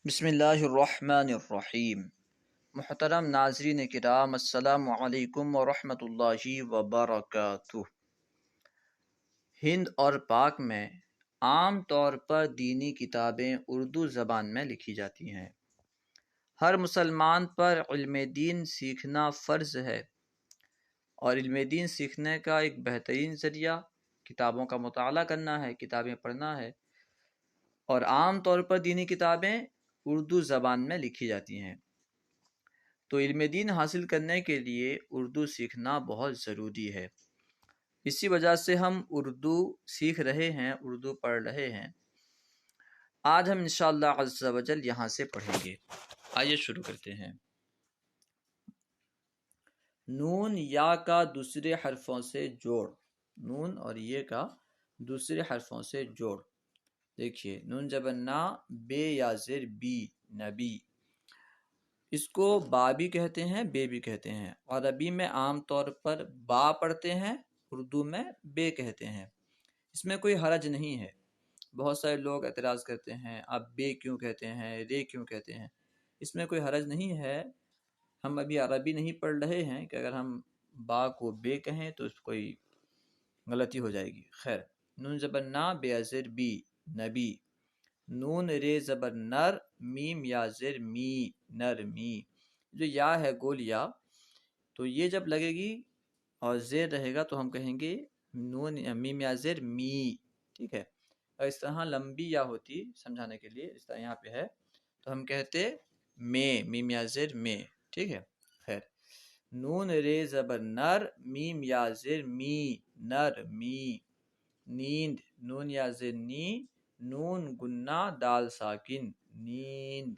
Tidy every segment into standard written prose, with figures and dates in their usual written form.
بسم اللہ الرحمن الرحیم۔ محترم ناظرین کرام، السلام علیکم ورحمۃ اللہ وبرکاتہ۔ ہند اور پاک میں عام طور پر دینی کتابیں اردو زبان میں لکھی جاتی ہیں۔ ہر مسلمان پر علم دین سیکھنا فرض ہے، اور علم دین سیکھنے کا ایک بہترین ذریعہ کتابوں کا مطالعہ کرنا ہے، کتابیں پڑھنا ہے، اور عام طور پر دینی کتابیں اردو زبان میں لکھی جاتی ہیں۔ تو علم دین حاصل کرنے کے لیے اردو سیکھنا بہت ضروری ہے۔ اسی وجہ سے ہم اردو سیکھ رہے ہیں، اردو پڑھ رہے ہیں۔ آج ہم انشاءاللہ عز و جل یہاں سے پڑھیں گے۔ آئیے شروع کرتے ہیں۔ نون یا کا دوسرے حرفوں سے جوڑ۔ نون اور یہ کا دوسرے حرفوں سے جوڑ۔ دیکھیے، نون زبر نا، بے یا زیر بی، نبی۔ اس کو با بھی کہتے ہیں، بے بھی کہتے ہیں۔ عربی میں عام طور پر با پڑھتے ہیں، اردو میں بے کہتے ہیں۔ اس میں کوئی حرج نہیں ہے۔ بہت سارے لوگ اعتراض کرتے ہیں، آپ بے کیوں کہتے ہیں، رے کیوں کہتے ہیں؟ اس میں کوئی حرج نہیں ہے۔ ہم ابھی عربی نہیں پڑھ رہے ہیں کہ اگر ہم با کو بے کہیں تو اس کوئی غلطی ہو جائے گی۔ خیر، نون زبر نا، بے ازر بی، نبی۔ نون رے زبر نر، میم یا زر می، نرمی۔ جو یا ہے گول یا، تو یہ جب لگے گی اور زیر رہے گا تو ہم کہیں گے نون میم یا زر می، ٹھیک ہے۔ اور اس طرح لمبی یا ہوتی سمجھانے کے لیے، اس طرح یہاں پہ ہے تو ہم کہتے میں، میم یا زر میں، ٹھیک ہے۔ خیر، نون رے زبر نر، میم یا زر می، نرمی۔ نیند، نون یا زر نی، نون گنہ دال ساکن، نیند۔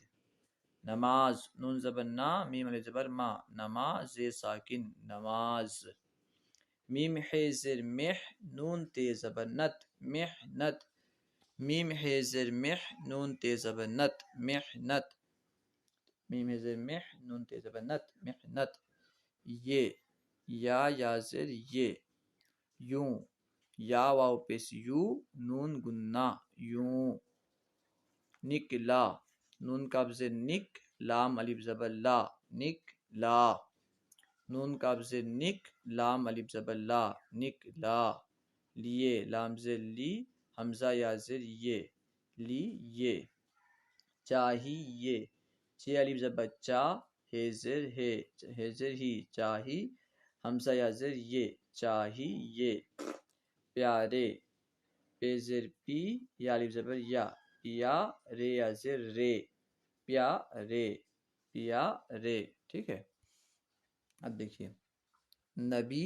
نماز، نون زبر نا، میم علیف زبر ما، نماز ساکن، نماز۔ میم ہے زر مح، نون تے زبر نت، محنت۔ میم ہے زر مح، نون تے زبر نت، محنت۔ میم ہے زر مح، نون تے زبر نت، محنت۔ یہ، یا زر یہ، یوں۔ یا واو پیش یو، نون گنہ، یوں۔ نکلا، نون قبض نک، لام الف زبر لا، نکلا۔ نون قبض نک، لام الف زبر لا، نکلا۔ لیے، لام زر لی، حمزہ یا زر یہ، لی یہ۔ چاہیے، چھ الف زبر چا، ہے زر ہے، ہے زر ہی، چاہی، حمزہ یا زر یہ، چاہیے۔ پیارے، پے زر پی، یا الف زبر یا، پیا، رے یا زر رے، پیارے، پیارے، ٹھیک ہے۔ اب دیکھیے، نبی،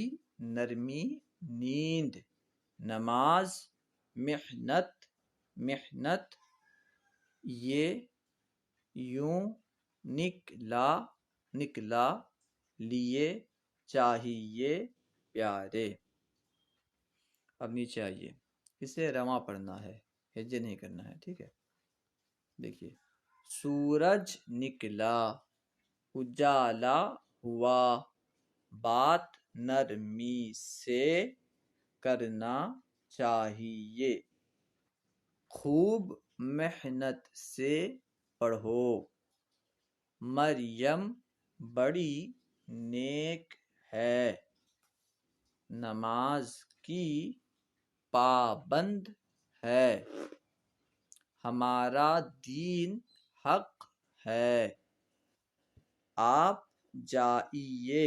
نرمی، نیند، نماز، محنت، محنت۔ یہ، یوں، نکلا، نکلا، لیے، چاہیے، پیارے۔ اب نیچے آئیے، اسے رواں پڑھنا ہے، ہجے نہیں کرنا ہے، ٹھیک ہے۔ دیکھیے، سورج نکلا، اجالا ہوا، بات نرمی سے کرنا چاہیے، خوب محنت سے پڑھو، مریم بڑی نیک ہے، نماز کی پابند ہے، ہمارا دین حق ہے، آپ جائیے،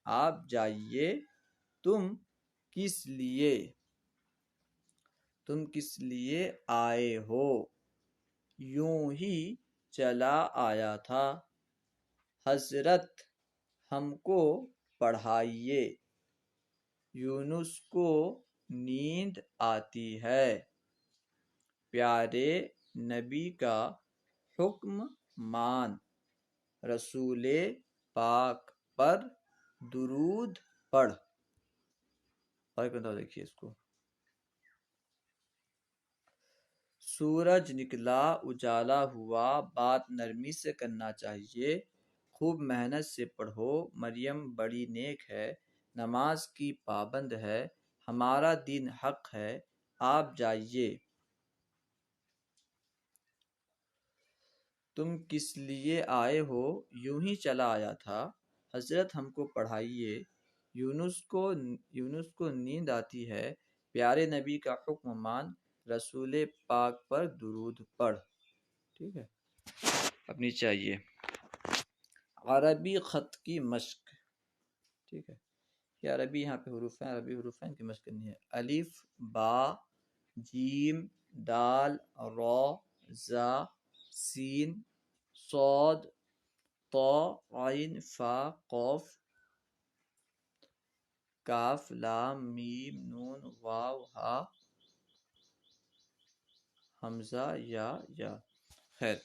آپ جائیے، تم کس لیے، تم کس لیے آئے ہو، یوں ہی چلا آیا تھا، حضرت ہم کو پڑھائیے، یونس کو نیند آتی ہے، پیارے نبی کا حکم مان، رسول پاک پر درود پڑھ۔ اور دیکھیے اس کو، سورج نکلا، اجالا ہوا، بات نرمی سے کرنا چاہیے، خوب محنت سے پڑھو، مریم بڑی نیک ہے، نماز کی پابند ہے، ہمارا دین حق ہے، آپ جائیے، تم کس لیے آئے ہو؟ یوں ہی چلا آیا تھا، حضرت ہم کو پڑھائیے۔ یونس کو نیند آتی ہے، پیارے نبی کا حکم مان، رسول پاک پر درود پڑھ۔ ٹھیک ہے، اب نیچے آئیے، عربی خط کی مشق۔ ٹھیک ہے، یہ عربی یہاں پہ حروف ہیں، عربی حروف ہیں، ان کی مشق کرنی ہے۔ الف، با، جیم، دال، را، زا، سین، صاد، طا، عین، فا، قاف، کاف، لام، میم، نون، واو، ہا، حمزہ، یا۔ خیر،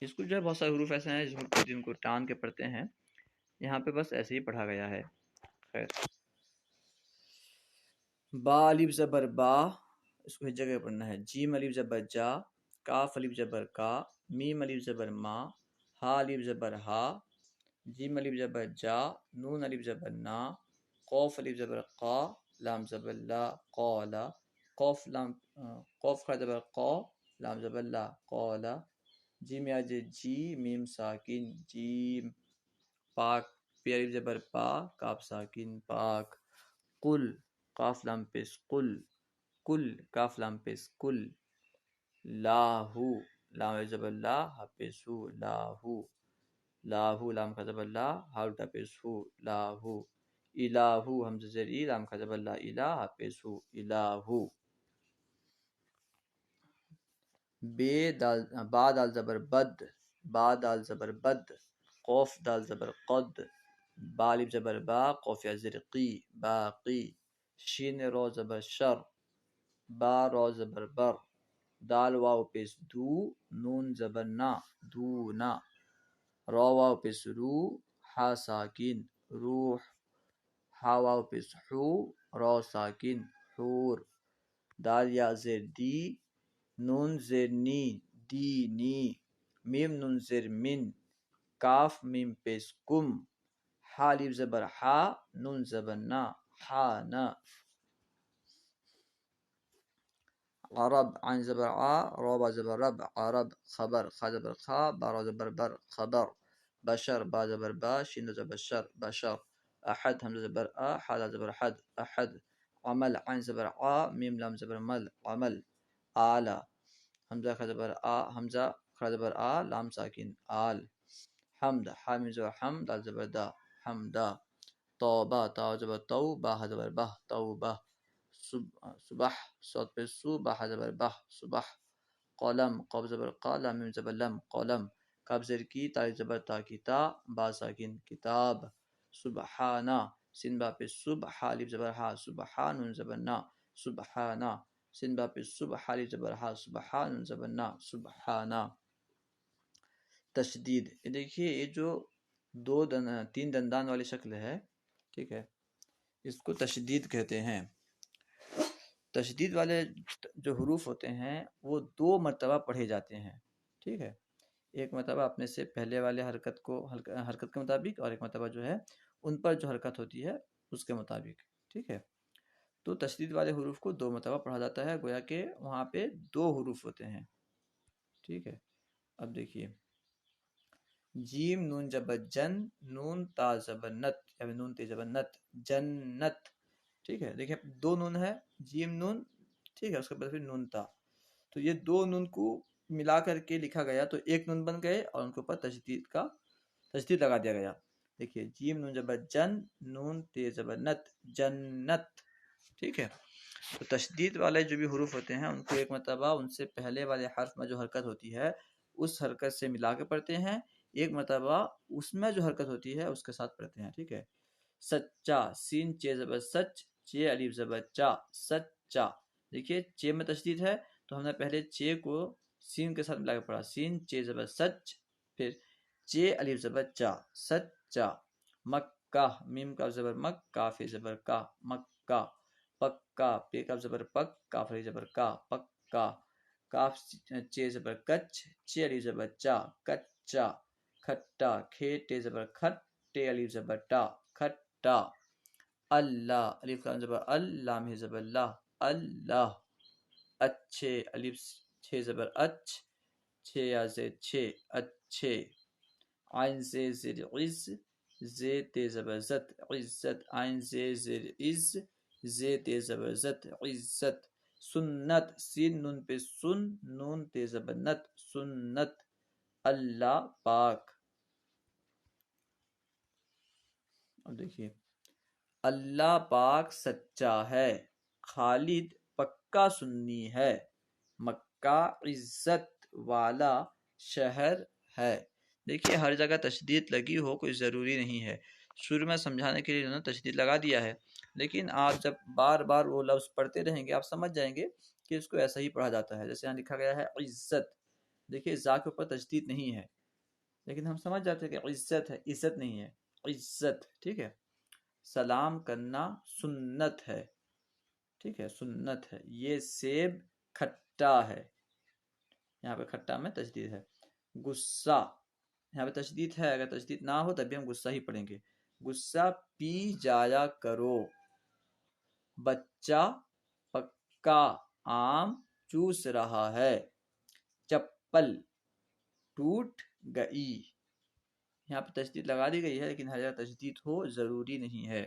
اس کو جو ہے بہت سارے حروف ایسے ہیں جن کو ٹان کے پڑھتے ہیں، یہاں پہ بس ایسے ہی پڑھا گیا ہے۔ خیر، با الف زبر با، اس کو ہر جگہ پڑھنا ہے۔ جیم الف زبر جا، کاف الف زبر کا، میم الف زبر ما، ہا الف زبر ہا، جیم الف زبر جا، نون الف زبر نا، قوف الف زبر قا، لام زبر لا، قالا، قوف خا زبر قا، لام زبر لا، قالا، جیم یا جی، میم ساکن، جیم، پاک، پی الف زبر پا، کاف ساکن، پاک، قل، قاف لام پیش قل، کل، کاف لام پیش کل، لاہو، لام زبر لا، ہا پیش ہو، لاہو، لاہو، لام کا زبر لا، ہا الٹا پیش ہو، لاہو، الہو، حمزہ زیر ای، لام کا زبر لا، الہ، ہا پیش ہو، الہو، با دال زبر بد، با دال زبر بد، قوف دال زبر قد، با الف زبر با، قوف یا زیر قی، باقی، شین رو زبر شر، با رو زبر بر، دال واو پیش دو، نون زبر نا، دونا، رو واو پیش رو، ہا ساکن، روح، ہا واو پیش حو، رو ساکن، حور، دال یا زیر دی، نون زیر نی، دینی، میم نون زیر من، کاف میم پیش کم، ہا الف زبر ہا، نون زبر نا، حانا، عرب عین زبر عا، رو با زبر رب، عرب، خبر، خا زبر خا، با را زبر بر، خبر، بشر، با زبر با، شین زبر شر، بشر، احد حمزہ زبر ا، حا زبر حد، احد، عمل عین زبر ع، میم لام زبر مل، عمل، آلہ، حمزہ خا زبر ا، حمزہ خا زبر ا، لام ساکن، آل، حمد، حا میم زبر حم، دال زبر دا، حمدہ، توبہ، تا زبر تو، با زبر بہ، توبہ، صبح، صوت پہ سو، با زبر بہ، صبح، قلم، قاف زبر قا، لام میم زبر لم، قلم، کاف زیر کی، تا زبر تا کی تا، با ساکن، کتاب، سبحانہ، سین با پہ صبح، ہا الف زبر ہا، سبحان، نون زبر نا، سبحانہ، سین با پہ صبح، ہا الف زبر ہا، سبحان، نون زبر نا، سبحانہ، تشدید، یہ دیکھیے یہ جو تین دندان والی شکل ہے، ٹھیک ہے، اس کو تشدید کہتے ہیں۔ تشدید والے جو حروف ہوتے ہیں وہ 2 مرتبہ پڑھے جاتے ہیں، ٹھیک ہے، ایک مرتبہ اپنے سے پہلے والے حرکت کے مطابق، اور ایک مرتبہ جو ہے ان پر جو حرکت ہوتی ہے اس کے مطابق، ٹھیک ہے۔ تو تشدید والے حروف کو 2 مرتبہ پڑھا جاتا ہے، گویا کہ وہاں پہ 2 حروف ہوتے ہیں، ٹھیک ہے۔ اب دیکھیے، جیم نون زبر جن، نون تا زبر نت، یا نون تے زبر نت، جنت، ٹھیک ہے۔ دیکھیں 2 نون ہے، جیم نون، ٹھیک ہے، اس کے بعد پھر نون تا، تو یہ 2 نون کو ملا کر کے لکھا گیا تو ایک نون بن گئے، اور ان کے اوپر تشدید لگا دیا گیا۔ دیکھیے جیم نون زبر جن، نون تے زبر نت، جنت، ٹھیک ہے۔ تو تشدید والے جو بھی حروف ہوتے ہیں ان کو ایک مرتبہ ان سے پہلے والے حرف میں جو حرکت ہوتی ہے اس حرکت سے ملا کے پڑھتے ہیں، ایک مرتبہ اس میں جو حرکت ہوتی ہے اس کے ساتھ پڑھتے ہیں، ٹھیک ہے۔ سچا، سین چے زبر سچ، چے الف زبر چا، سچا، دیکھیے چے میں تشدید ہے تو ہم نے پہلے چے کو سین کے ساتھ ملا کے پڑھا، سین چے زبر سچ، پھر چے الف زبر چا، سچا۔ مکہ، میم کا زبر مک، کاف زبر کا، مکہ، پکا، پے کا زبر پک، کاف زبر کا، پکا، کاف چے زبر کچ، چے الف زبر چا، کچا، کھٹا، کھے ٹے زبر کھٹ، ٹے الف زبر ٹا، کھٹا، اللہ، الف لام زبر ال، لام ہے زبر لا، اللہ، اچھے، الف چھ زبر اچ، چھ یا زیر چھ اچھے، عین سے زیر عز، زے تیز زبر زت عزت، عین سے زیر عز، زے تیز زبر زت عزت، سنت سین نون پہ سن، نون تیز زبر نت سنت، اللہ پاک۔ اب دیکھیے اللہ پاک سچا ہے، خالد پکا سنی ہے، مکہ عزت والا شہر ہے۔ دیکھیے ہر جگہ تشدید لگی ہو کوئی ضروری نہیں ہے، شروع میں سمجھانے کے لیے انہوں نے تشدید لگا دیا ہے، لیکن آپ جب بار بار وہ لفظ پڑھتے رہیں گے آپ سمجھ جائیں گے کہ اس کو ایسا ہی پڑھا جاتا ہے۔ جیسے یہاں لکھا گیا ہے عزت، دیکھیے زا کے اوپر تشدید نہیں ہے، لیکن ہم سمجھ جاتے ہیں کہ عزت ہے، عزت نہیں ہے، عزت، ٹھیک ہے۔ سلام کرنا سنت ہے، ٹھیک ہے، سنت ہے۔ یہ سیب کھٹا ہے، یہاں پہ کھٹا میں تشدید ہے۔ غصہ، یہاں پہ تشدید ہے، اگر تشدید نہ ہو تب بھی ہم غصہ ہی پڑھیں گے۔ غصہ پی جایا کرو، بچہ پکا آم چوس رہا ہے، چپل ٹوٹ گئی، یہاں پہ تشدید لگا دی گئی ہے لیکن ہر جگہ تشدید ہو ضروری نہیں ہے۔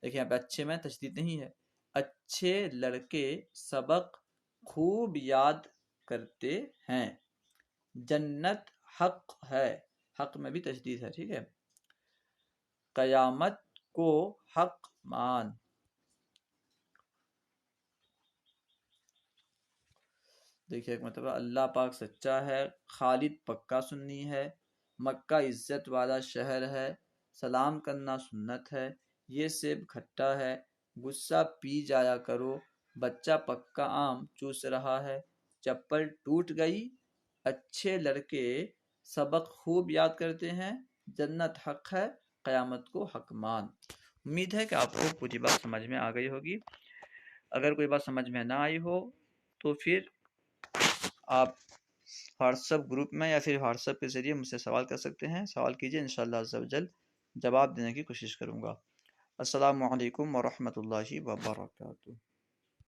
دیکھیں یہاں پہ اچھے میں تشدید نہیں ہے، اچھے لڑکے سبق خوب یاد کرتے ہیں، جنت حق ہے، حق میں بھی تشدید ہے، ٹھیک ہے۔ قیامت کو حق مان، دیکھیے ایک مطلب اللہ پاک سچا ہے، خالد پکا سنی ہے، مکہ عزت والا شہر ہے، سلام کرنا سنت ہے، یہ سیب کھٹا ہے، غصہ پی جایا کرو، بچہ پکا آم چوس رہا ہے، چپل ٹوٹ گئی، اچھے لڑکے سبق خوب یاد کرتے ہیں، جنت حق ہے، قیامت کو حق مان۔ امید ہے کہ آپ کو پوری بات سمجھ میں آ گئی ہوگی۔ اگر کوئی بات سمجھ میں نہ آئی ہو تو پھر آپ واٹس ایپ گروپ میں یا پھر واٹس ایپ کے ذریعے مجھ سے سوال کر سکتے ہیں، سوال کیجیے، انشاءاللہ عز و جل جواب دینے کی کوشش کروں گا۔ السلام علیکم ورحمۃ اللہ وبرکاتہ۔